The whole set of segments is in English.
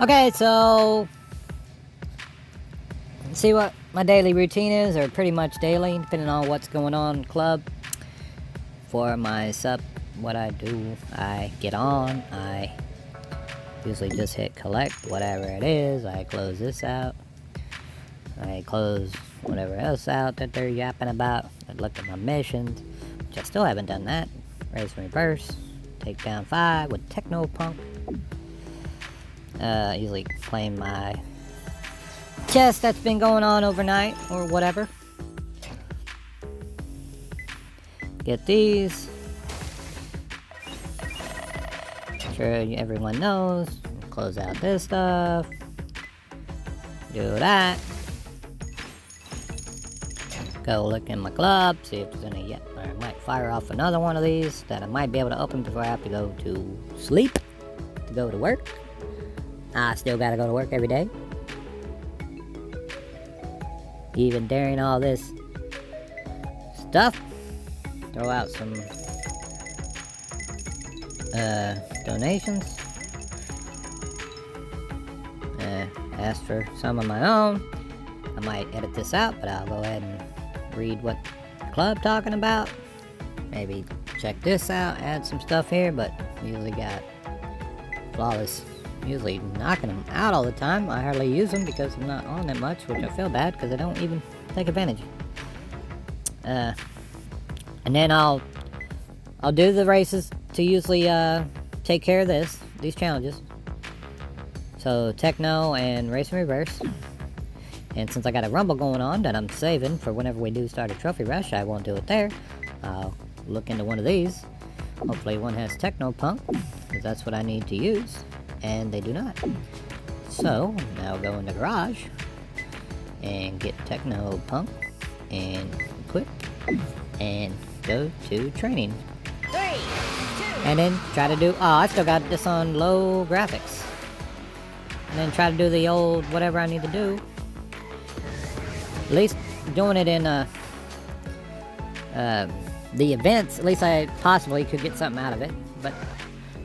Okay, so see what my daily routine is, or pretty much daily, depending on what's going on in the club. For my SUP, what I do, I get on, I usually just hit collect, whatever it is, I close this out, I close whatever else out that they're yapping about, I look at my missions, which I still haven't done that, raise and reverse, take down 5 with Techno Punk, usually claim my chest that's been going on overnight, or whatever. Get these. Sure everyone knows. Close out this stuff. Do that. Go look in my club, see if there's any yet. I might fire off another one of these that I might be able to open before I have to go to sleep. To go to work. I still gotta go to work every day. Even during all this stuff. Throw out some donations. Ask for some of my own. I might edit this out, but I'll go ahead and read what the club talking about. Maybe check this out, add some stuff here, but usually got flawless. Usually knocking them out all the time. I hardly use them because I'm not on that much, which I feel bad because I don't even take advantage. And then I'll do the races to usually take care of these challenges. So Techno and Race and Reverse. And since I got a Rumble going on that I'm saving for whenever we do start a Trophy Rush, I won't do it there. I'll look into one of these. Hopefully one has Techno Punk, because that's what I need to use. And they do not. So now I'll go in the garage and get Techno Punk and equip and go to training. 3, 2. And then try to do, I still got this on low graphics. And then try to do the old whatever I need to do. At least doing it in the events, at least I possibly could get something out of it. But,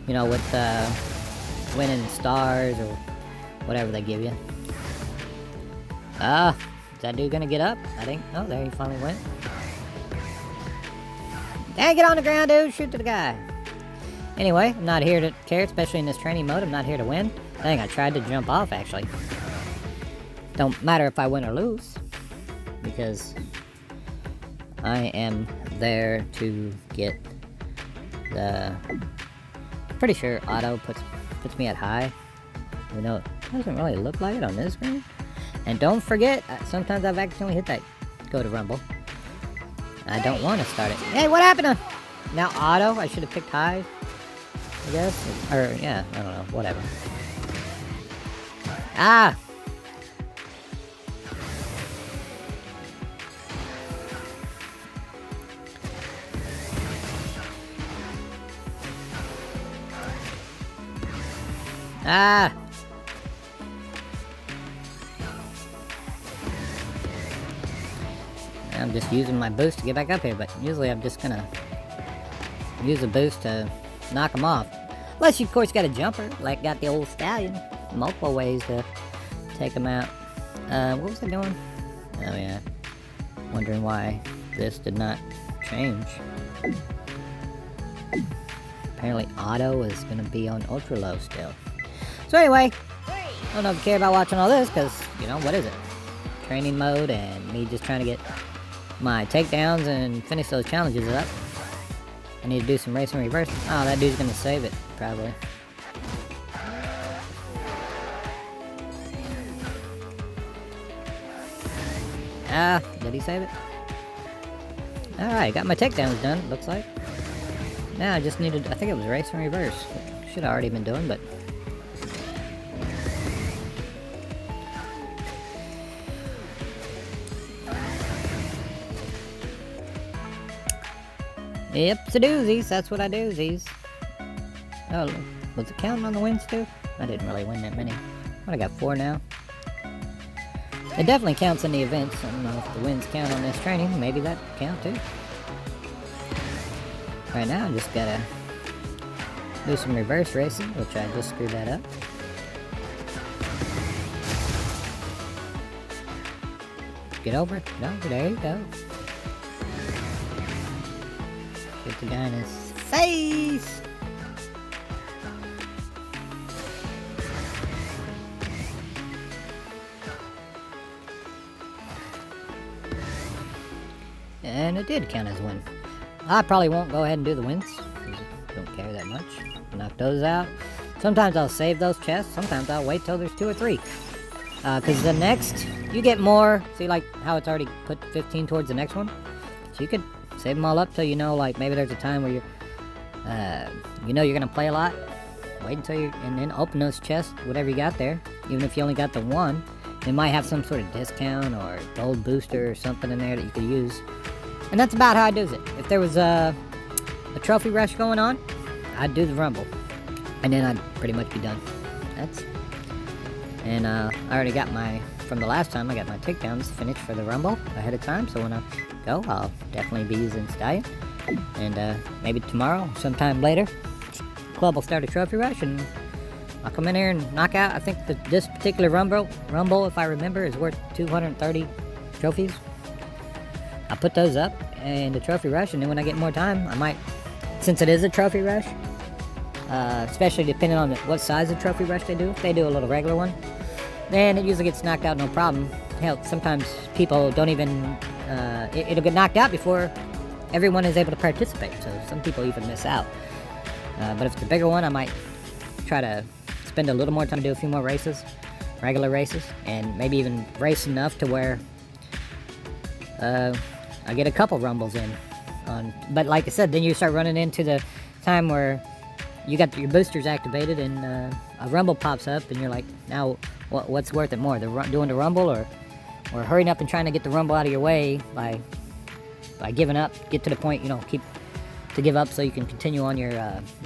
you know, with winning stars or whatever they give you. Is that dude gonna get up? I think, oh, there he finally went. Hey, get on the ground, dude. Shoot to the guy. Anyway, I'm not here to care, especially in this training mode. I'm not here to win. Dang, I tried to jump off, actually. Don't matter if I win or lose. Because I am there to get the... Pretty sure auto puts me at high. Even though it doesn't really look like it on this screen. And don't forget, sometimes I've accidentally hit that go to Rumble. I don't want to start it. Hey, what happened to... Now auto? I should have picked high, I guess. Or, yeah, I don't know. Whatever. Ah! Ah! I'm just using my boost to get back up here, but usually I'm just gonna use a boost to knock them off. Unless you, of course, got a jumper, like got the old stallion. Multiple ways to take them out. What was I doing? Oh, yeah. Wondering why this did not change. Apparently auto is gonna be on ultra low still. So anyway, I don't know if you care about watching all this, because, you know, what is it? Training mode and me just trying to get my takedowns and finish those challenges up. I need to do some race and reverse. Oh, that dude's gonna save it, probably. Ah, did he save it? Alright, got my takedowns done, looks like. Now I just needed, I think it was race and reverse. Should have already been doing, but... Yep, it's a doozies. That's what I doozies. Oh, was it counting on the wins too? I didn't really win that many. What, I got 4 now? It definitely counts in the events. I don't know if the wins count on this training. Maybe that count too. Right now, I just gotta do some reverse racing, which I just screwed that up. Get over. No, there you go. Get the guy in his face. And it did count as a win. I probably won't go ahead and do the wins. Don't care that much. Knock those out. Sometimes I'll save those chests. Sometimes I'll wait till there's 2 or 3. Because the next, you get more. See, like how it's already put 15 towards the next one? So you could save them all up till you know, like, maybe there's a time where you know you're going to play a lot. Wait until you, and then open those chests, whatever you got there. Even if you only got the 1, it might have some sort of discount or gold booster or something in there that you could use. And that's about how I do it. If there was a trophy rush going on, I'd do the rumble. And then I'd pretty much be done. And I already got from the last time, I got my takedowns finished for the rumble ahead of time. So when I go, I'll definitely be using Stallion. And maybe tomorrow, sometime later, club will start a trophy rush and I'll come in here and knock out. I think this particular rumble, if I remember, is worth 230 trophies. I'll put those up in the trophy rush, and then when I get more time, I might, since it is a trophy rush, especially depending on what size of trophy rush they do. If they do a little regular one, then it usually gets knocked out no problem. Hell, sometimes people don't even, it'll get knocked out before everyone is able to participate, so some people even miss out. But if it's a bigger one, I might try to spend a little more time to do a few more races, regular races, and maybe even race enough to where I get a couple rumbles in. But like I said, then you start running into the time where you got your boosters activated and a rumble pops up, and you're like, now what's worth it more, doing the rumble or hurrying up and trying to get the rumble out of your way by giving up, get to the point, you know, to give up so you can continue on your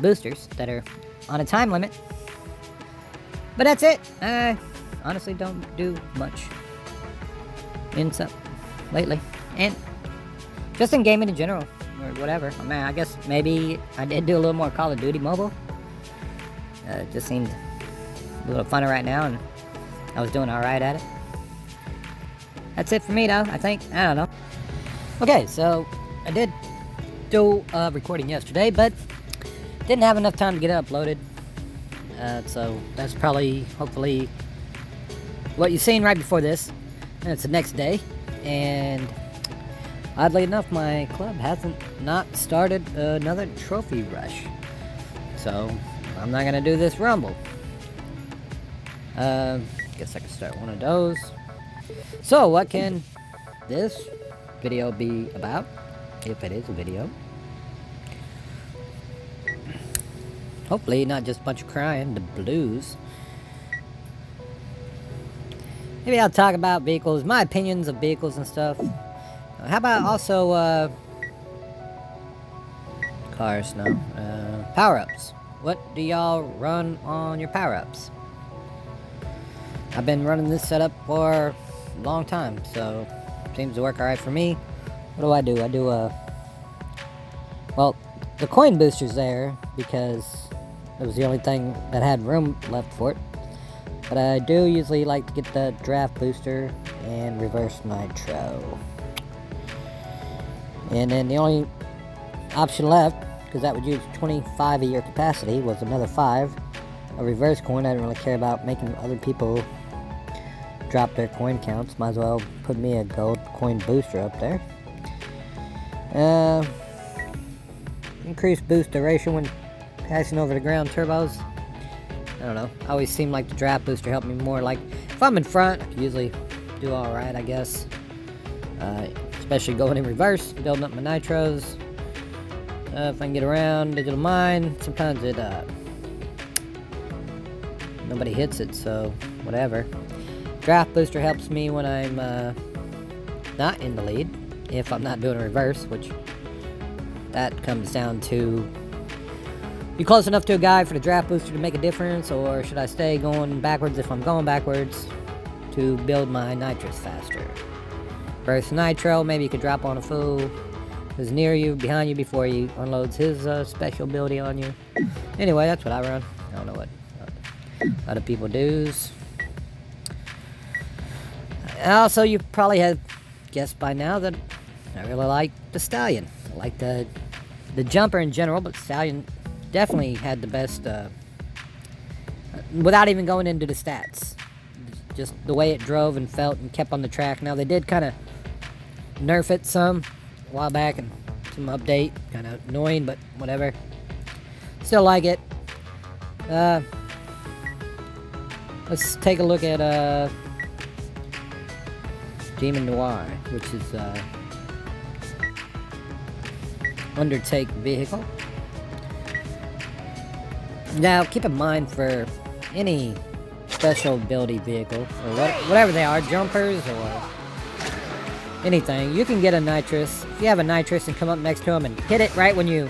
boosters that are on a time limit. But that's it. I honestly don't do much in SUP lately, and just in gaming in general, or whatever. I mean, I guess maybe I did do a little more Call of Duty mobile. It just seemed a little funner right now, and I was doing alright at it. That's it for me, though, I think. I don't know. Okay, so I did do recording yesterday, but didn't have enough time to get it uploaded. So that's probably, hopefully, what you've seen right before this. And it's the next day, and oddly enough, my club hasn't not started another trophy rush. So I'm not gonna do this rumble. Guess I can start one of those. So what can this video be about, if it is a video? Hopefully not just a bunch of crying, the blues. Maybe I'll talk about vehicles, my opinions of vehicles and stuff. How about also cars? No, power-ups. What do y'all run on your power-ups? I've been running this setup for a long time, so seems to work alright for me. What do? I do well, the coin booster's there because it was the only thing that had room left for it. But I do usually like to get the draft booster and reverse nitro. And then the only option left, because that would use 25 of your capacity, was another 5. A reverse coin. I didn't really care about making other people drop their coin counts. Might as well put me a gold coin booster up there. Increased boost duration when passing over the ground turbos. I don't know. I always seem like the draft booster helped me more. Like, if I'm in front, I can usually do alright, I guess. Especially going in reverse, building up my nitros. If I can get around digital mine, sometimes it, nobody hits it, so whatever. Draft booster helps me when I'm not in the lead, if I'm not doing a reverse, which that comes down to, you close enough to a guy for the draft booster to make a difference, or should I stay going backwards if I'm going backwards to build my nitrous faster? Burst nitro, maybe you could drop on a fool who's near you, behind you, before he unloads his special ability on you. Anyway, that's what I run. I don't know what other people do. Also, you probably have guessed by now that I really like the Stallion. I like the jumper in general, but Stallion definitely had the best, without even going into the stats. Just the way it drove and felt and kept on the track. Now, they did kind of nerf it some a while back and some update. Kind of annoying, but whatever. Still like it. Let's take a look at Demon Noir, which is undertake vehicle. Now, keep in mind for any special ability vehicle, or whatever they are, jumpers or anything, you can get a nitrous. If you have a nitrous and come up next to them and hit it right when you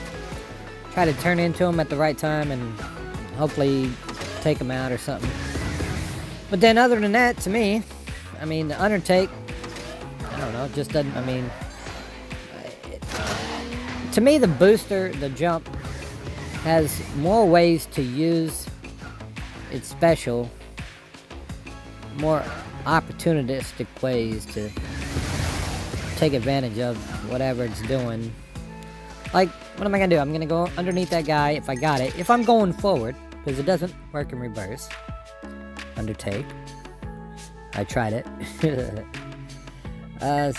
try to turn into them at the right time and hopefully take them out or something. But then other than that, to me, I mean, the undertake, I don't know, it just doesn't, I mean, to me the booster, the jump, has more ways to use its special, more opportunistic ways to take advantage of whatever it's doing. Like, what am I gonna do? I'm gonna go underneath that guy if I got it. If I'm going forward, because it doesn't work in reverse. Undertake. I tried it.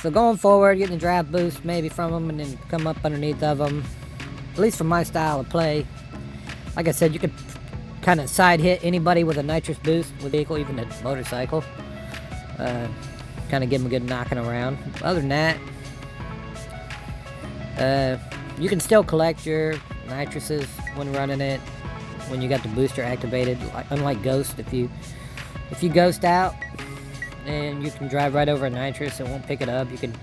So going forward, getting a draft boost maybe from them and then come up underneath of them. At least for my style of play. Like I said, you could kind of side hit anybody with a nitrous boost with vehicle, even a motorcycle. Kind of give them a good knocking around. Other than that, you can still collect your nitruses when running it, when you got the booster activated. Unlike Ghost, if you ghost out, and you can drive right over a nitrous, it won't pick it up. You can,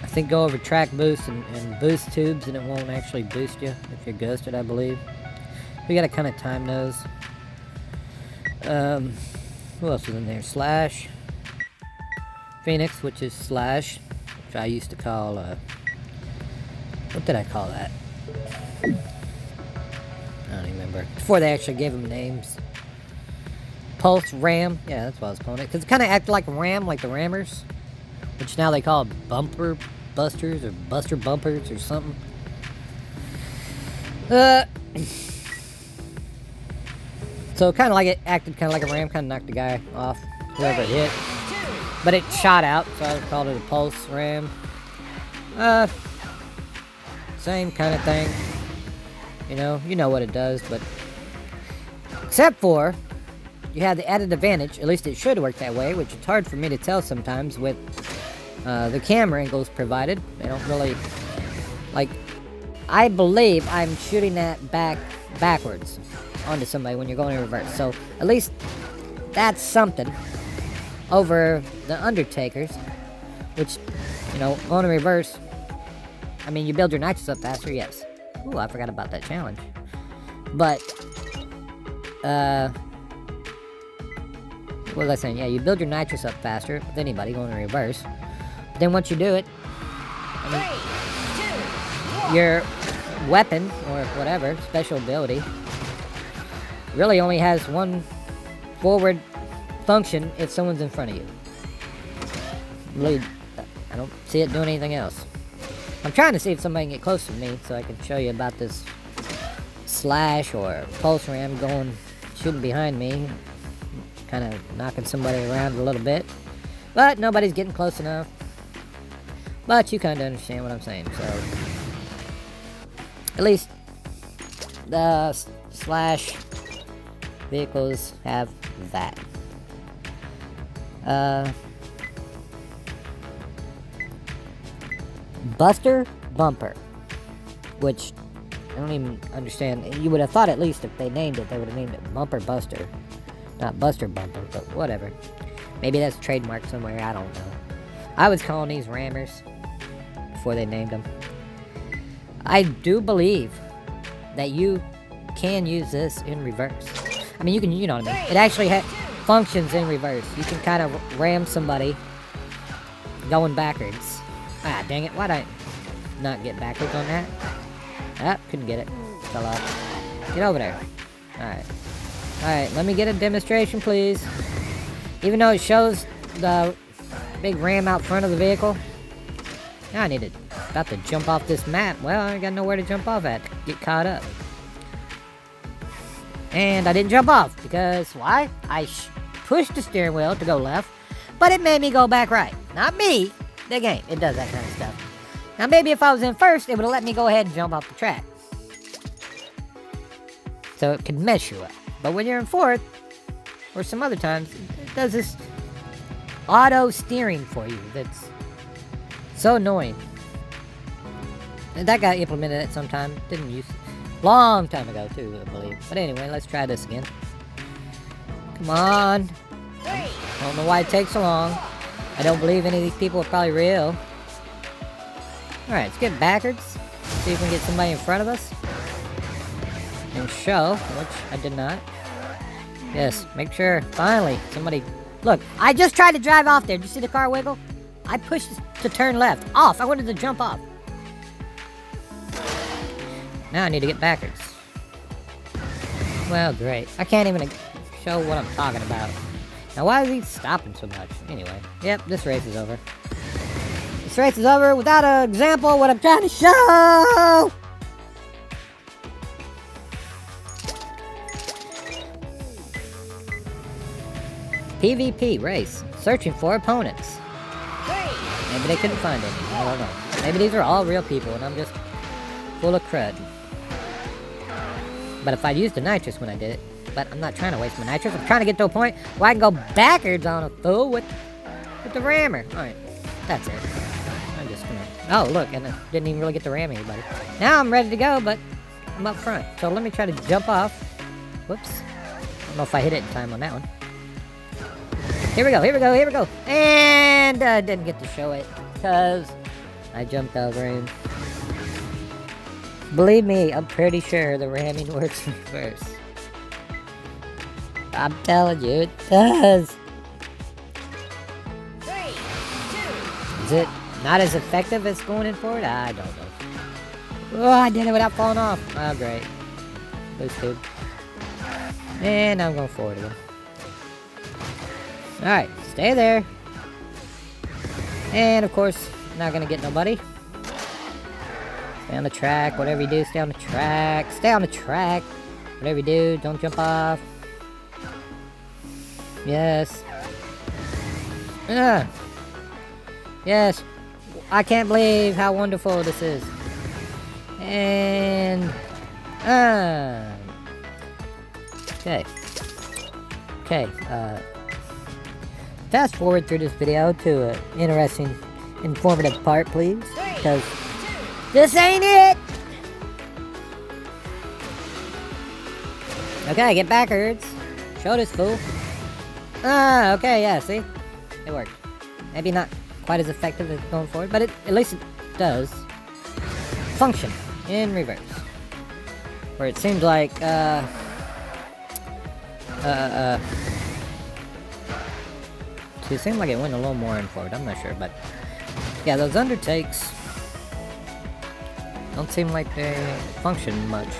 I think, go over track boost and boost tubes, and it won't actually boost you if you're ghosted, I believe. We gotta kind of time those. Who else is in there? Slash. Phoenix, which is Slash, which I used to call, what did I call that? I don't even remember. Before they actually gave them names. Pulse Ram, yeah, that's what I was calling it. Because it kind of acted like a ram, like the Rammers. Which now they call Bumper Busters, or Buster Bumpers, or something. So kind of like it acted kind of like a ram, kind of knocked the guy off, whoever it hit. But it shot out, so I called it a Pulse Ram. Same kind of thing. You know what it does, but except for you have the added advantage, at least it should work that way, which it's hard for me to tell sometimes with the camera angles provided. They don't really, like, I believe I'm shooting that backwards onto somebody when you're going in reverse. So at least that's something over the Undertakers, which, going in reverse, I mean, you build your nitrous up faster, yes. Ooh, I forgot about that challenge. But, what was I saying? Yeah, you build your nitrous up faster with anybody going in reverse. But then once you do it, your weapon, or whatever, special ability, really only has one forward function if someone's in front of you. Really, I don't see it doing anything else. I'm trying to see if somebody can get close to me so I can show you about this Slash or Pulse Ram shooting behind me, kind of knocking somebody around a little bit, but nobody's getting close enough. But you kind of understand what I'm saying. So at least the Slash vehicles have that. Buster Bumper, which I don't even understand. You would have thought at least if they named it, they would have named it Bumper Buster, not Buster Bumper, but whatever. Maybe that's trademarked somewhere, I don't know. I was calling these Rammers before they named them. I do believe that you can use this in reverse. I mean, you can, you know what I mean. It actually functions in reverse. You can kind of ram somebody going backwards. Ah, dang it. Why'd I not get backwards on that? Ah, couldn't get it. Fell off. Get over there. Alright. Alright, let me get a demonstration, please. Even though it shows the big ram out front of the vehicle. Now I need to, about to jump off this map. Well, I got nowhere to jump off at to get caught up. And I didn't jump off because, why? I pushed the steering wheel to go left, but it made me go back right. Not me, the game. It does that kind of stuff. Now maybe if I was in first, it would have let me go ahead and jump off the track. So it could mess you up. But when you're in fourth, or some other times, it does this auto steering for you that's so annoying. And that got implemented at some time. Didn't use long time ago too, I believe. But anyway, let's try this again. Come on. I don't know why it takes so long. I don't believe any of these people are probably real. Alright, let's get backwards. See if we can get somebody in front of us. And show, which I did not. Yes, make sure, finally, somebody... Look, I just tried to drive off there. Did you see the car wiggle? I pushed to turn left. Off! I wanted to jump off. Now I need to get backwards. Well, great. I can't even show what I'm talking about. Now, why is he stopping so much? Anyway, yep, this race is over. This race is over without an example of what I'm trying to show! PvP race. Searching for opponents. Maybe they couldn't find any. I don't know. Maybe these are all real people and I'm just full of crud. But if I'd used the nitrous when I did it, but I'm not trying to waste my nitrous. I'm trying to get to a point where I can go backwards on a fool with the rammer. Alright, that's it. I'm just gonna... Oh, look, and I didn't even really get to ram anybody. Now I'm ready to go, but I'm up front. So let me try to jump off. Whoops. I don't know if I hit it in time on that one. Here we go, here we go, here we go. And I didn't get to show it because I jumped over him. Believe me, I'm pretty sure the ramming works in reverse. I'm telling you, it does. 3, 2. Is it not as effective as going in forward? I don't know. Oh, I did it without falling off. Oh, great. Those two. And I'm going forward again. Alright, stay there. And of course, not gonna get nobody. Stay on the track, whatever you do, stay on the track. Stay on the track. Whatever you do, don't jump off. Yes. Yes. I can't believe how wonderful this is. And... Okay. Okay, fast forward through this video to an interesting, informative part, please. Because this ain't it! Okay, get backwards. Show this fool. Okay, yeah, see? It worked. Maybe not quite as effective as going forward, but at least it does function in reverse. Where it seems like, see, it seemed like it went a little more in forward, I'm not sure, but yeah, those undertakes don't seem like they function much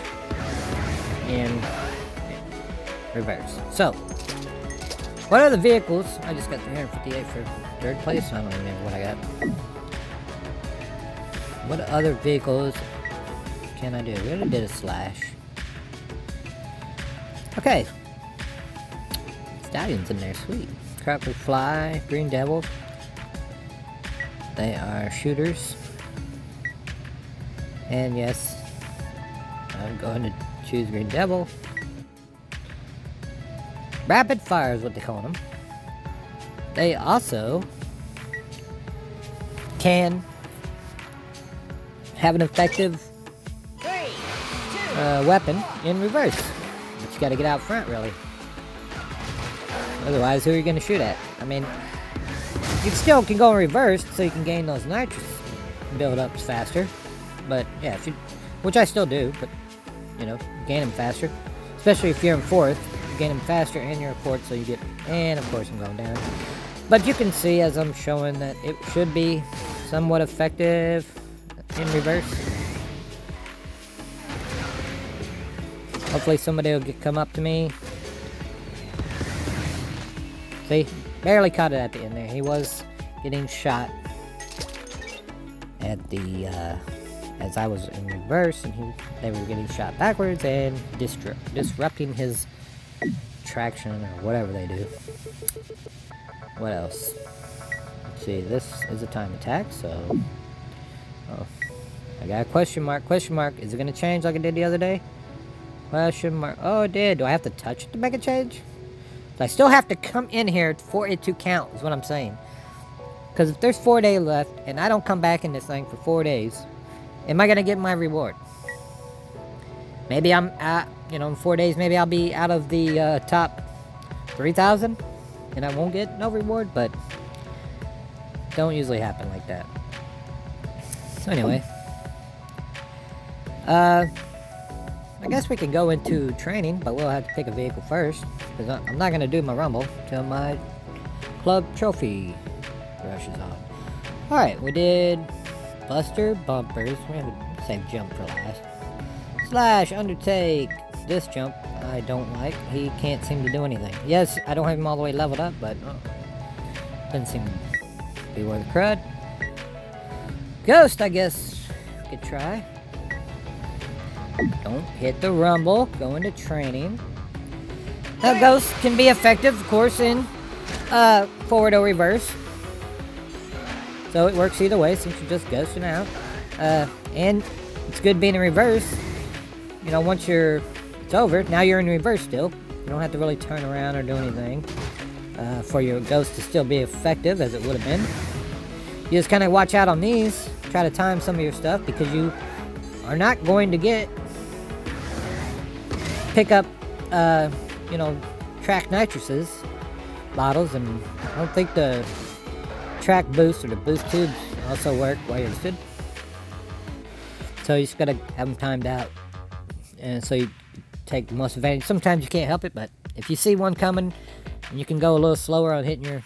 in reverse. So, what are the vehicles? I just got 358 for third place, I don't even know what I got. What other vehicles can I do? We already did a slash. Okay. Stallions in there, sweet. Cracker Fly, Green Devil. They are shooters. And yes, I'm going to choose Green Devil. Rapid Fire is what they call them. They also can have an effective weapon in reverse. But you gotta get out front, really. Otherwise, who are you going to shoot at? I mean, you still can go in reverse so you can gain those nitrous build-ups faster. But, yeah, if you, which I still do, but, you know, gain them faster. Especially if you're in fourth, you gain them faster and you're in fourth, so you get, and of course I'm going down. But you can see as I'm showing that it should be somewhat effective in reverse. Hopefully somebody will come up to me. See, barely caught it at the end there. He was getting shot at the, as I was in reverse, and they were getting shot backwards and disrupting his traction or whatever they do. What else? Let's see, this is a time attack, so... Oh, I got a question mark. Question mark. Is it going to change like it did the other day? Question mark. Oh, it did. Do I have to touch it to make a change? So I still have to come in here for it to count, is what I'm saying. Because if there's 4 days left, and I don't come back in this thing for 4 days, am I going to get my reward? Maybe I'm at, you know, in 4 days, maybe I'll be out of the top 3,000, and I won't get no reward, but don't usually happen like that. So anyway, I guess we can go into training, but we'll have to pick a vehicle first, because I'm not going to do my rumble till my club trophy rush is on. Alright, we did Buster Bumpers. We have to save jump for last. Slash Undertake. This jump I don't like. He can't seem to do anything. Yes, I don't have him all the way leveled up, but doesn't seem to be worth the crud. Ghost, I guess we could try. Don't hit the rumble. Go into training. Now, Ghost can be effective, of course, in forward or reverse. So it works either way since you're just ghosting out. And it's good being in reverse. You know, once it's over, now you're in reverse still. You don't have to really turn around or do anything for your ghost to still be effective as it would have been. You just kind of watch out on these. Try to time some of your stuff because you are not going to pick up, you know, track nitruses bottles, and I don't think the track boost or the boost tubes also work while you're stood. So you just gotta have them timed out, and so you take the most advantage. Sometimes you can't help it, but if you see one coming, and you can go a little slower on hitting your,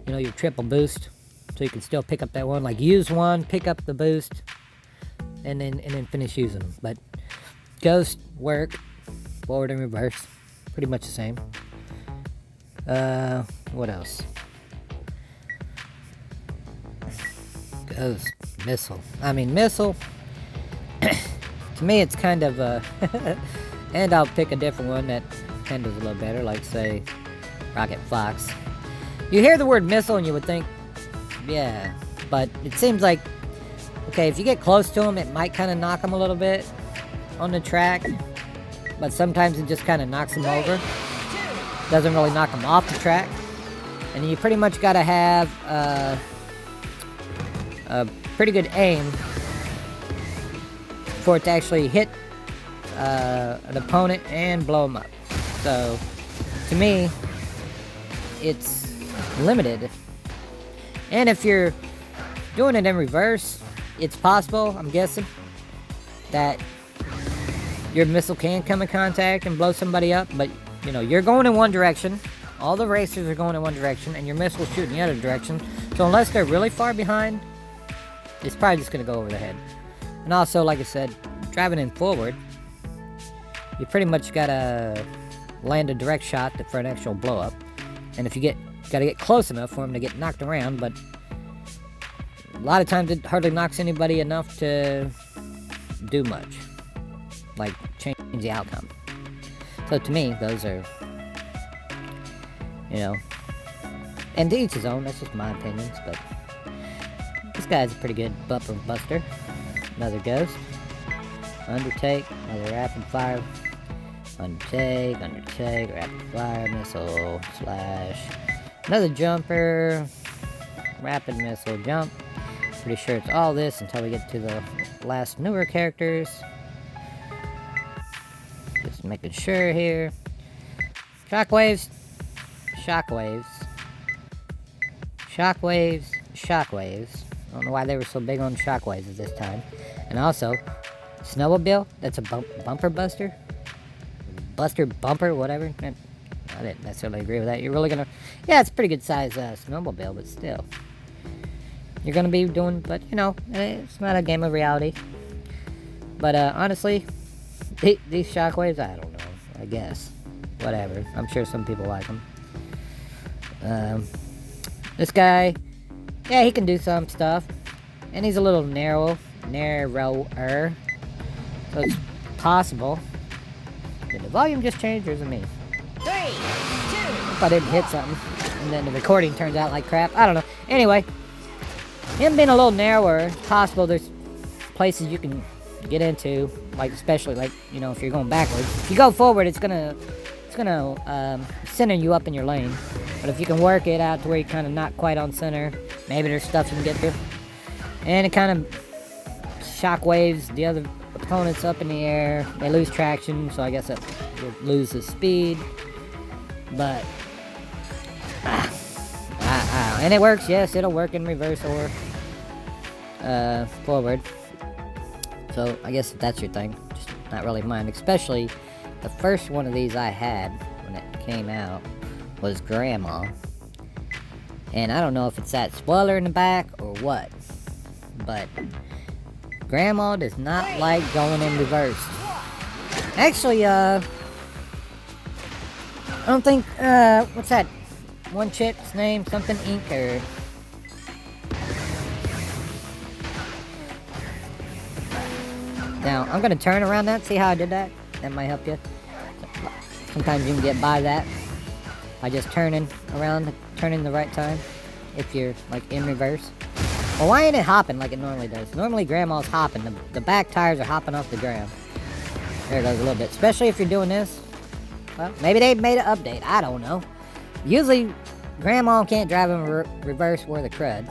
you know, your triple boost, so you can still pick up that one. Like use one, pick up the boost, and then finish using them. But ghost work forward and reverse, pretty much the same. What else? Ghost missile. Missile. To me, it's kind of and I'll pick a different one that kind of is a little better, like say Rocket Fox. You hear the word missile and you would think, yeah, but it seems like, okay, if you get close to them, it might kind of knock them a little bit on the track, but sometimes it just kind of knocks them over. Doesn't really knock them off the track, and you pretty much got to have a pretty good aim for it to actually hit an opponent and blow them up. So, to me, it's limited. And if you're doing it in reverse, it's possible, I'm guessing, that your missile can come in contact and blow somebody up, but, you know, you're going in one direction, all the racers are going in one direction, and your missile's shooting the other direction, so unless they're really far behind, it's probably just going to go over the head. And also, like I said, driving in forward, you pretty much got to land a direct shot for an actual blow up, and if you got to get close enough for them to get knocked around, but a lot of times it hardly knocks anybody enough to do much, like change the outcome. So to me, those are, you know, and to each his own, that's just my opinions, but this guy's a pretty good bumper buster. Another ghost. Undertake, another rapid fire. Undertake, rapid fire, missile, slash. Another jumper, rapid missile, jump. Pretty sure it's all this until we get to the last newer characters. Just making sure here. Shockwaves. Shockwaves. Shockwaves. Shockwaves. I don't know why they were so big on shockwaves at this time. And also, snowmobile. That's a bumper buster. Buster bumper, whatever. I didn't necessarily agree with that. You're really gonna... Yeah, it's a pretty good size snowmobile, but still. You're gonna be doing... But, you know, it's not a game of reality. But, honestly, these shockwaves, I don't know. I guess. Whatever. I'm sure some people like them. This guy yeah, he can do some stuff. And he's a little narrower. So it's possible. Did the volume just change, or is it me? 3, 2, If I didn't hit something, and then the recording turns out like crap. I don't know. Anyway, him being a little narrower, it's possible there's places you can get into, like especially like, you know, if you're going backwards. If you go forward, it's gonna center you up in your lane. But if you can work it out to where you're kind of not quite on center, maybe there's stuff you can get through. And it kind of shockwaves the other opponents up in the air. They lose traction, so I guess it loses speed. But and it works. Yes, it'll work in reverse or forward. So I guess if that's your thing, just not really mine. Especially the first one of these I had when it came out was Grandma. And I don't know if it's that spoiler in the back or what, but Grandma does not like going in reverse. Actually, I don't think, what's that one chick's name? Something Inc. or... Now, I'm going to turn around that, see how I did that? That might help you. Sometimes you can get by that by just turning around, turning the right time if you're, like, in reverse. Well, why ain't it hopping like it normally does? Normally, Grandma's hopping. The back tires are hopping off the ground. There it goes a little bit. Especially if you're doing this. Well, maybe they made an update. I don't know. Usually, Grandma can't drive in reverse worth a crud.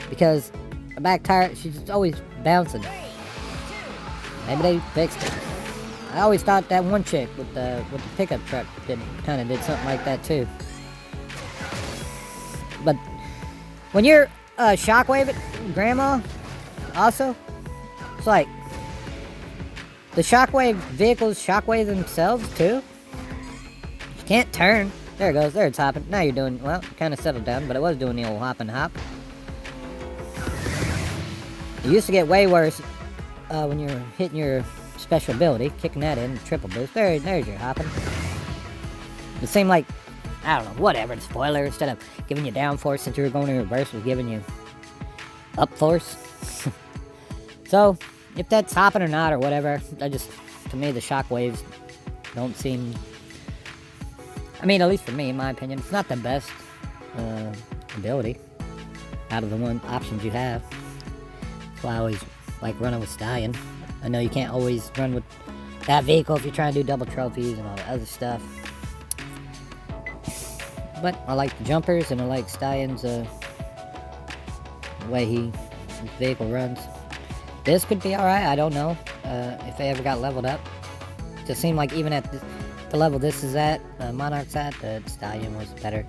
Because the back tire, she's always bouncing. Maybe they fixed it. I always thought that one chick with the pickup truck kind of did something like that too. But when you're shockwave it, Grandma, also, it's like the shockwave vehicles shockwave themselves too. You can't turn. There it goes. There it's hopping. Now you're doing, well, kind of settled down, but it was doing the old hop and hop. It used to get way worse when you're hitting your special ability, kicking that in, triple boost. There's your hopping. It seemed like, I don't know, whatever, the spoiler, instead of giving you down force since you were going in reverse, was giving you up force. So, if that's hopping or not or whatever, to me, the shockwaves don't seem, I mean, at least for me, in my opinion, it's not the best ability out of the options you have. That's why I always like running with Stallion. I know you can't always run with that vehicle if you're trying to do double trophies and all the other stuff. But I like the jumpers, and I like Stallion's the way his vehicle runs. This could be alright, I don't know if they ever got leveled up. It just seemed like even at the level this is at, Monarch's at, the Stallion was better.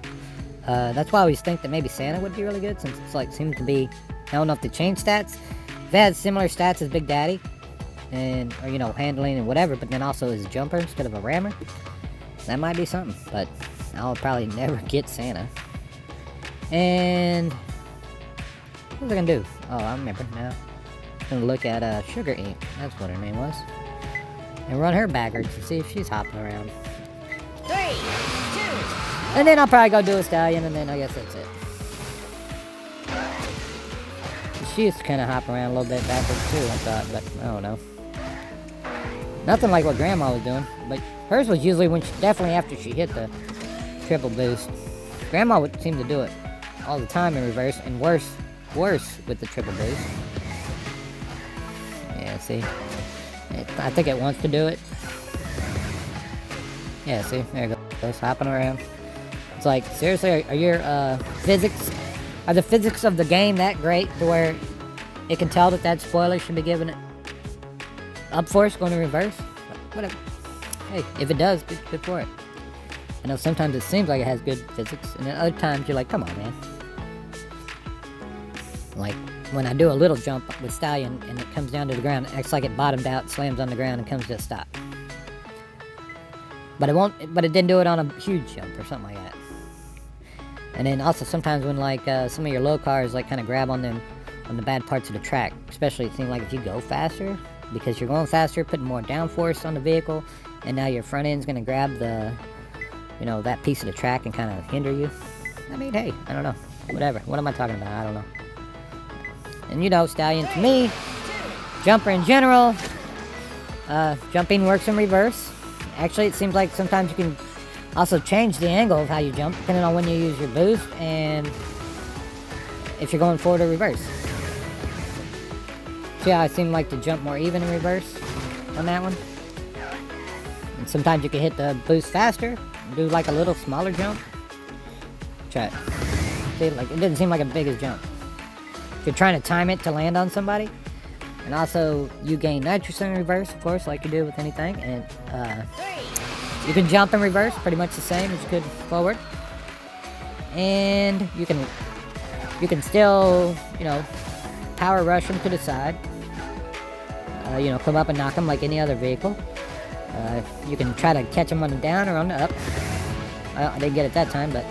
That's why I always think that maybe Santa would be really good, since it's like, seems to be, I don't know if they changed stats. If it had similar stats as Big Daddy, and, or, you know, handling and whatever, but then also as a jumper instead of a rammer, that might be something, but I'll probably never get Santa. And what was I gonna do? Oh, I remember now. I'm gonna look at Sugar Inc. That's what her name was. And run her backwards to see if she's hopping around. 3, 2. And then I'll probably go do a Stallion, and then I guess that's it. She used to kind of hop around a little bit backwards too, I thought, but I don't know. Nothing like what Grandma was doing, but hers was usually when definitely after she hit the triple boost. Grandma would seem to do it all the time in reverse, and worse with the triple boost. Yeah, see? I think it wants to do it. Yeah, see? There it goes, hopping around. It's like, seriously, are your are the physics of the game that great to where it can tell that spoiler should be giving it up force going in reverse? Whatever. Hey, if it does, good for it. I know sometimes it seems like it has good physics, and then other times you're like, come on, man. Like, when I do a little jump with Stallion, and it comes down to the ground, it acts like it bottomed out, slams on the ground, and comes to a stop. But it didn't do it on a huge jump, or something like that. And then also sometimes when, like, some of your low cars, like, kind of grab on the bad parts of the track, especially it seems like if you go faster, because you're going faster, putting more downforce on the vehicle, and now your front end's going to grab the, you know, that piece of the track and kind of hinder you. I mean, hey, I don't know. whatever. What am I talking about? I don't know. And you know, Stallion to me, jumper in general, jumping works in reverse. Actually, it seems like sometimes you can also change the angle of how you jump, depending on when you use your boost and if you're going forward or reverse. See how I seem like to jump more even in reverse on that one? And sometimes you can hit the boost faster, do like a little smaller jump. Try it. See, like it didn't seem like a biggest jump. If you're trying to time it to land on somebody, and also you gain nitrous in reverse, of course, like you do with anything, and you can jump in reverse, pretty much the same as you could forward, and you can still, you know, power rush them to the side. You know, come up and knock them like any other vehicle. You can try to catch them on the down or on the up. I didn't get it that time, but...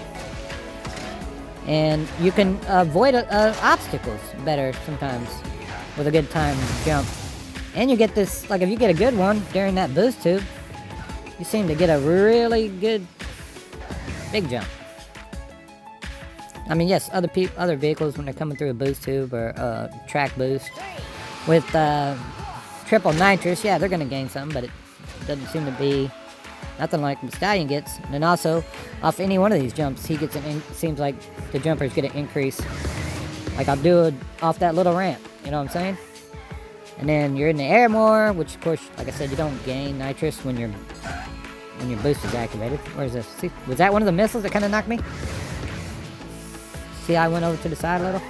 And you can avoid obstacles better sometimes with a good time jump. And you get this, like if you get a good one during that boost tube, you seem to get a really good big jump. I mean, yes, other vehicles when they're coming through a boost tube or track boost with triple nitrous, yeah, they're going to gain something, but it doesn't seem to be nothing like the Stallion gets. And then also, off any one of these jumps, he gets seems like the jumpers get an increase. Like I'll do it off that little ramp, you know what I'm saying? And then you're in the air more, which of course, like I said, you don't gain nitrous when your boost is activated. Where is this? See, was that one of the missiles that kind of knocked me? See, I went over to the side a little.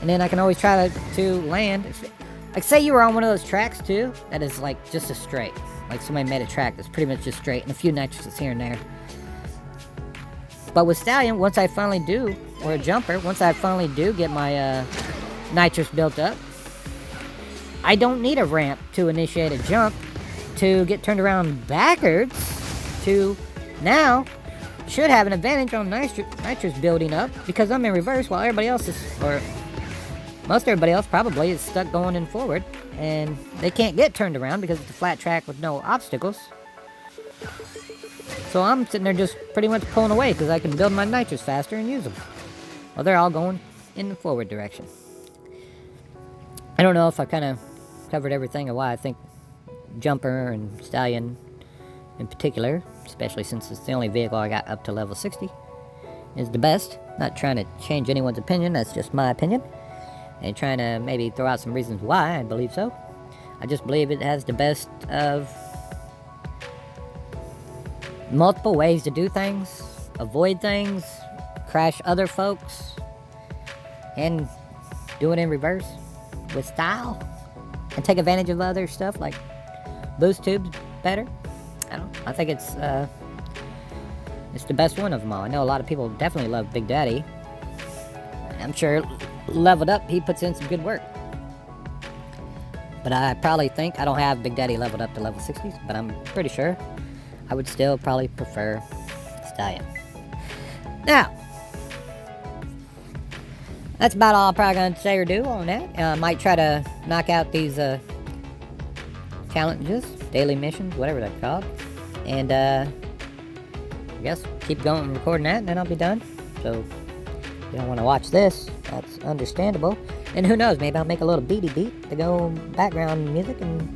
And then I can always try to land. Like, say you were on one of those tracks, too, that is, like, just a straight. Like, somebody made a track that's pretty much just straight, and a few nitrous here and there. But with Stallion, once I finally do, or a jumper, once I finally do get my nitrous built up, I don't need a ramp to initiate a jump to get turned around backwards to now should have an advantage on nitrous building up because I'm in reverse while everybody else is, or most everybody else probably is stuck going in forward, and they can't get turned around because it's a flat track with no obstacles. So I'm sitting there just pretty much pulling away because I can build my nitrous faster and use them. Well, they're all going in the forward direction. I don't know if I kind of covered everything or why I think Jumper and Stallion in particular, especially since it's the only vehicle I got up to level 60, is the best. Not trying to change anyone's opinion, that's just my opinion. And trying to maybe throw out some reasons why I believe so. I just believe it has the best of multiple ways to do things, avoid things, crash other folks, and do it in reverse with style, and take advantage of other stuff like boost tubes better. I don't know. I think it's the best one of them all. I know a lot of people definitely love Big Daddy. I'm sure leveled up, he puts in some good work. But I probably think, I don't have Big Daddy leveled up to level 60s, but I'm pretty sure I would still probably prefer Stallion. Now, that's about all I'm probably going to say or do on that. I might try to knock out these challenges, daily missions, whatever they're called. And I guess keep going and recording that, and then I'll be done. So if you don't want to watch this, that's understandable. And who knows, maybe I'll make a little beady beat to go background music and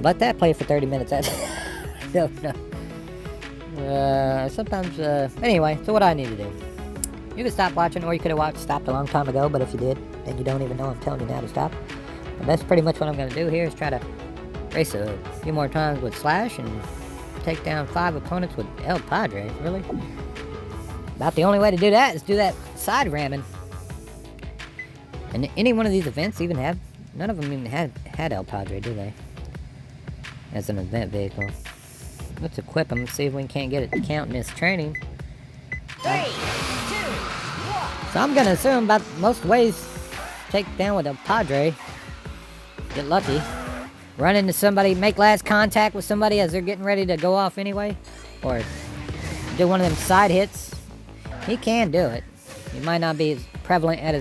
let that play for 30 minutes. I don't know. Sometimes, anyway, so what do I need to do? You can stop watching, or you could have stopped a long time ago, but if you did, then you don't even know I'm telling you now to stop. But that's pretty much what I'm going to do here, is try to race a few more times with Slash and take down 5 opponents with El Padre, really? About the only way to do that is do that side ramming. And any one of these events even have, none of them even had El Padre, do they? As an event vehicle. Let's equip them and see if we can't get it to count in this training. 3, 2, 1. So I'm gonna assume about most ways take down with El Padre. Get lucky. Run into somebody, make last contact with somebody as they're getting ready to go off anyway. Or do one of them side hits. He can do it. He might not be as prevalent at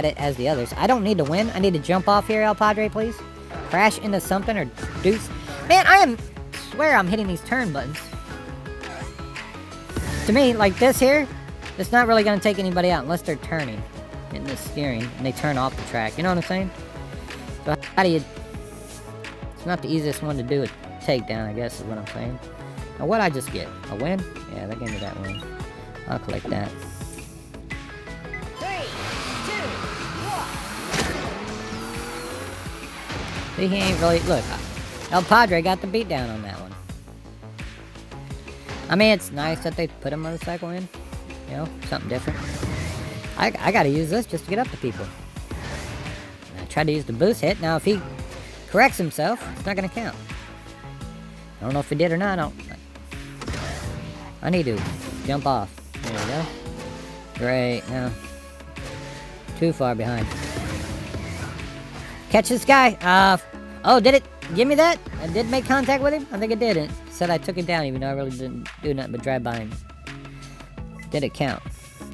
it as the others. I don't need to win. I need to jump off here, El Padre, please. Crash into something or do... Man, I swear I'm hitting these turn buttons. To me, like this here, it's not really going to take anybody out unless they're turning in the steering and they turn off the track. You know what I'm saying? So how do you... It's not the easiest one to do a takedown, I guess is what I'm saying. Now what'd I just get? A win? Yeah, that gave me that win. I'll collect that. 3, 2, 1. See, he ain't really... Look, El Padre got the beat down on that one. I mean, it's nice that they put a motorcycle in. You know, something different. I gotta use this just to get up to people. I tried to use the boost hit. Now, if he corrects himself, it's not gonna count. I don't know if he did or not. I need to jump off. There we go. Great. Now, too far behind. Catch this guy. Oh, did it give me that? I did make contact with him? I think it did. It said I took him down even though I really didn't do nothing but drive by him. Did it count?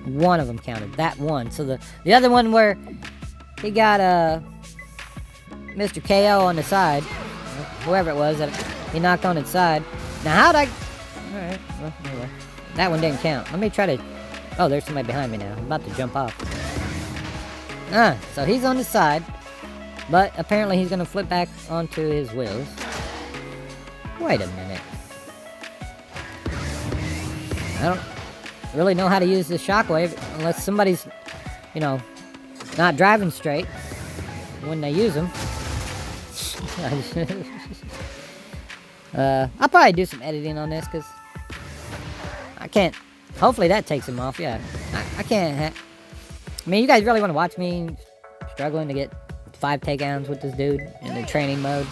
One of them counted. That one. So the other one where he got Mr. KO on the side, whoever it was that he knocked on its side. Now how'd I... Alright, well, anyway. That one didn't count. Let me try to... Oh, there's somebody behind me now. I'm about to jump off. So he's on the side. But apparently he's gonna flip back onto his wheels. Wait a minute. I don't really know how to use this shockwave unless somebody's, you know, not driving straight when they use them. I'll probably do some editing on this because I can't. Hopefully that takes him off. Yeah, I can't. I mean, you guys really want to watch me struggling to get 5 takedowns with this dude in the training mode?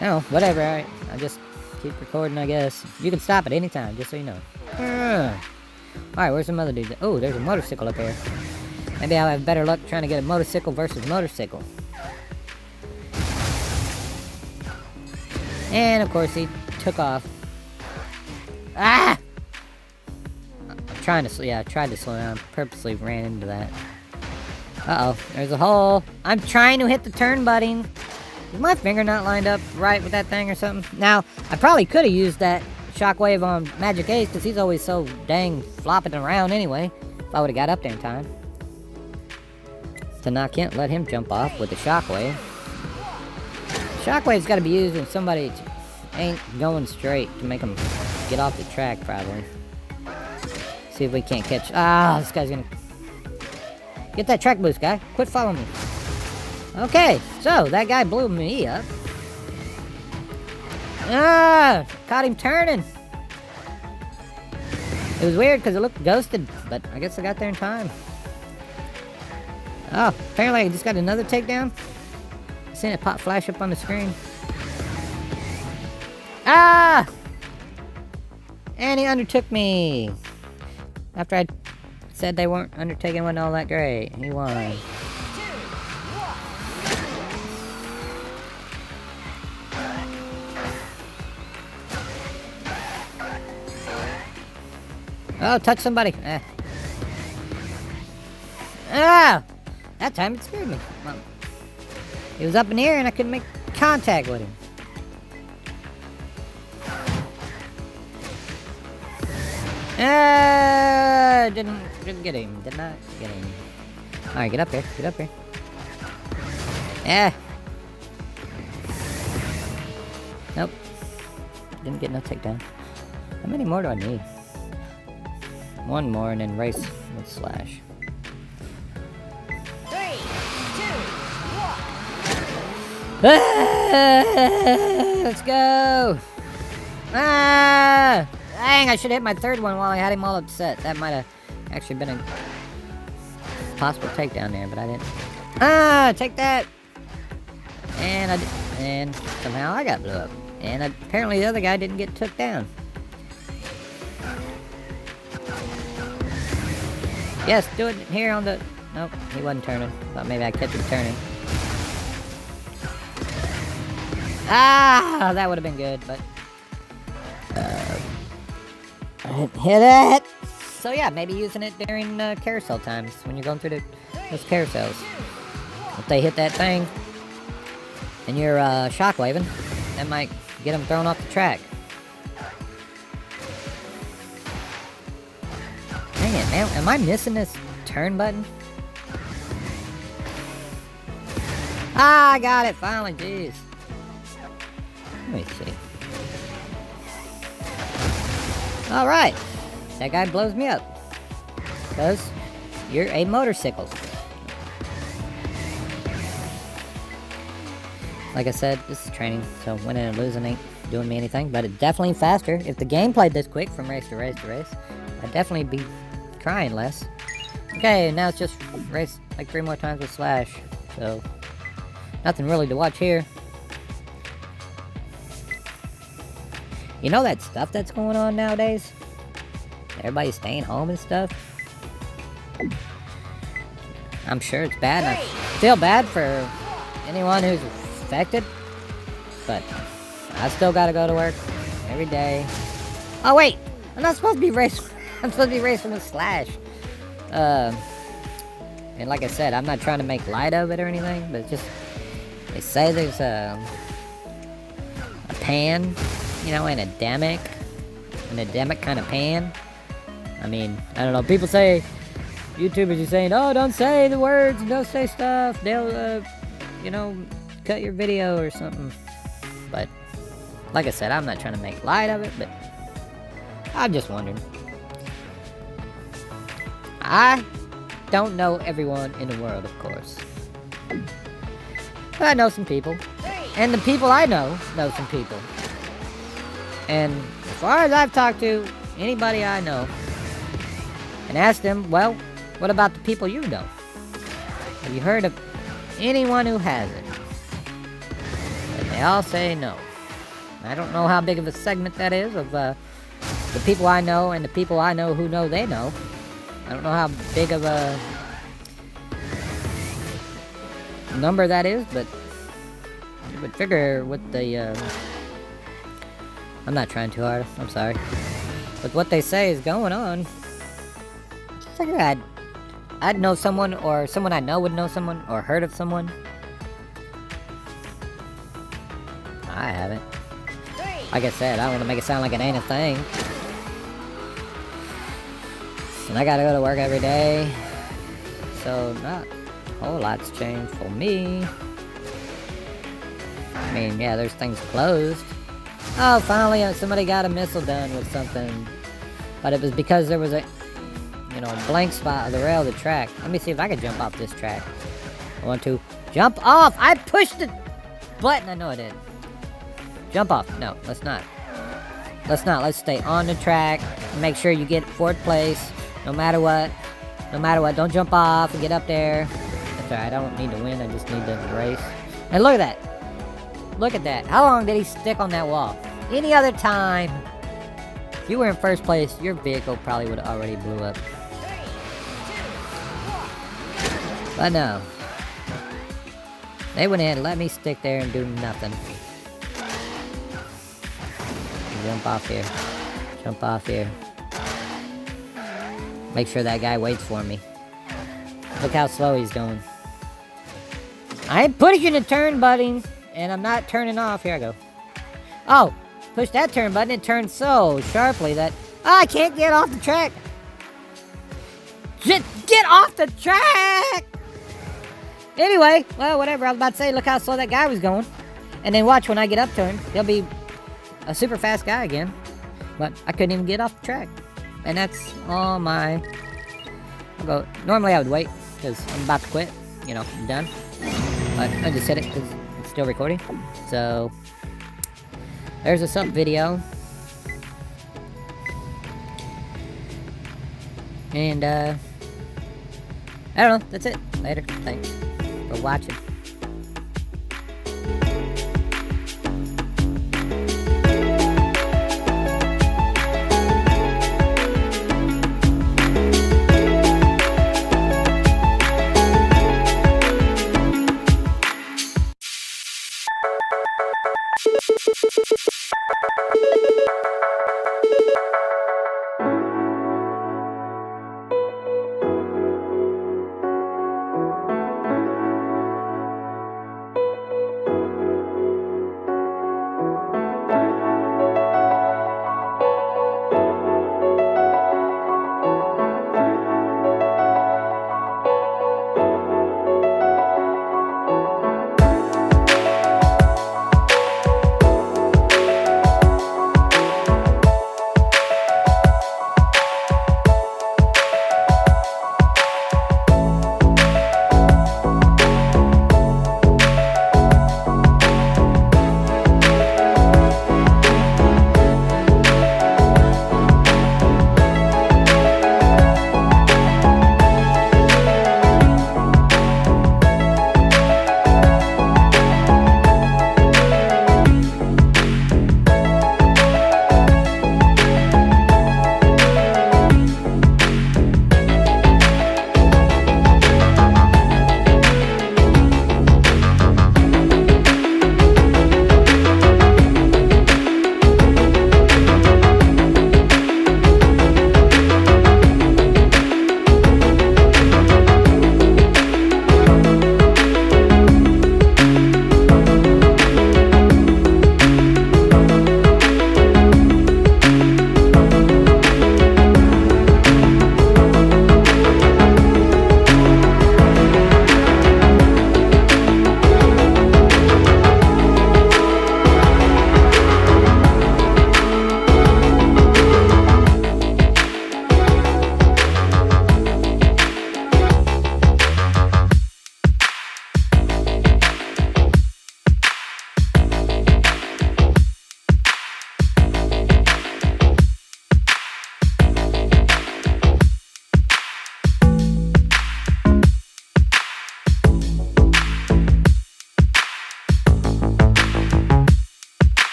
Oh, whatever. Alright, I'll just keep recording, I guess. You can stop at any time, just so you know. Alright, where's some other dudes? Oh, there's a motorcycle up here. Maybe I'll have better luck trying to get a motorcycle versus motorcycle. And, of course, he took off. Ah! I'm trying to, yeah, I tried to slow down. Purposely ran into that. Uh-oh, there's a hole. I'm trying to hit the turn button. Is my finger not lined up right with that thing or something? Now, I probably could have used that shockwave on Magic Ace because he's always so dang flopping around anyway. If I would have got up there in time. To knock him, let him jump off with the shockwave. Shockwave's got to be used when somebody ain't going straight to make them get off the track, probably. See if we can't catch... Ah, this guy's gonna... Get that track boost, guy. Quit following me. Okay, so that guy blew me up. Ah, caught him turning. It was weird because it looked ghosted, but I guess I got there in time. Oh, apparently I just got another takedown. Seen it pop flash up on the screen. Ah! And he undertook me. After I said they weren't undertaking, wasn't all that great. He won. Oh, touch somebody. Ah! That time it scared me. He was up in the air and I couldn't make contact with him. Didn't get him. Did not get him. Alright, get up here. Get up here. Nope. Didn't get no takedown. How many more do I need? One more and then race with Slash. 3, 2, 1. Let's go! Ah! Dang, I should have hit my third one while I had him all upset. That might have actually been a possible takedown there, but I didn't. Ah! Take that! And somehow I got blew up. And apparently the other guy didn't get took down. Yes, do it here on the... Nope, he wasn't turning. Thought maybe I'd catch him turning. Ah! That would have been good, but... I didn't hit it! So yeah, maybe using it during carousel times, when you're going through those carousels. If they hit that thing, and you're shockwaving, that might get them thrown off the track. Dang Dang it, man. Am I missing this turn button? Ah, I got it finally. Jeez. Let me see. Alright. That guy blows me up. Because you're a motorcycle. Like I said, this is training, so winning and losing ain't doing me anything, but it's definitely faster. If the game played this quick from race to race to race, I'd definitely be crying less. Okay, now it's just race like 3 more times with Slash, so nothing really to watch here. You know that stuff that's going on nowadays? Everybody's staying home and stuff? I'm sure it's bad, and I feel bad for anyone who's affected, but I still gotta go to work every day. Oh wait, I'm not supposed to be racing. I'm supposed to be racing with Slash. And like I said, I'm not trying to make light of it or anything, but it's just they say there's a pan, you know, an endemic kind of pan. I mean, I don't know. People say, YouTubers are saying, oh, don't say the words, don't say stuff. They'll, you know, cut your video or something. But like I said, I'm not trying to make light of it, but I'm just wondering. I don't know everyone in the world, of course. But I know some people. And the people I know some people. And as far as I've talked to anybody I know, and asked them, well, what about the people you know? Have you heard of anyone who has it? And they all say no. I don't know how big of a segment that is of the people I know and the people I know who know they know. I don't know how big of a number that is, but you would figure with the, I'm not trying too hard, I'm sorry. But what they say is going on, I figure I'd know someone, or someone I know would know someone, or heard of someone. I haven't. Like I said, I don't want to make it sound like it ain't a thing. And I gotta go to work every day, so not a whole lot's changed for me. I mean, yeah, there's things closed. Oh, finally somebody got a missile done with something. But it was because there was a, you know, blank spot of the rail of the track. Let me see if I can jump off this track. I want to jump off! I pushed the button! I know I did. Jump off. No, let's not. Let's not. Let's stay on the track. Make sure you get 4th place. No matter what. No matter what. Don't jump off and get up there. That's alright. I don't need to win. I just need to race. And look at that. Look at that. How long did he stick on that wall? Any other time, if you were in 1st place, your vehicle probably would have already blew up. But no. They went in and let me stick there and do nothing. Jump off here. Jump off here. Make sure that guy waits for me. Look how slow he's going. I ain't pushing the turn button, and I'm not turning off. Here I go. Oh, push that turn button. It turns so sharply that I can't get off the track. Just get off the track! Anyway, well, whatever. I was about to say, look how slow that guy was going. And then watch when I get up to him. He'll be a super fast guy again. But I couldn't even get off the track. And that's all my... I'll go... Normally I would wait, because I'm about to quit. You know, I'm done. But I just hit it, because it's still recording. So... There's a SUP video. And, I don't know. That's it. Later. Thanks for watching.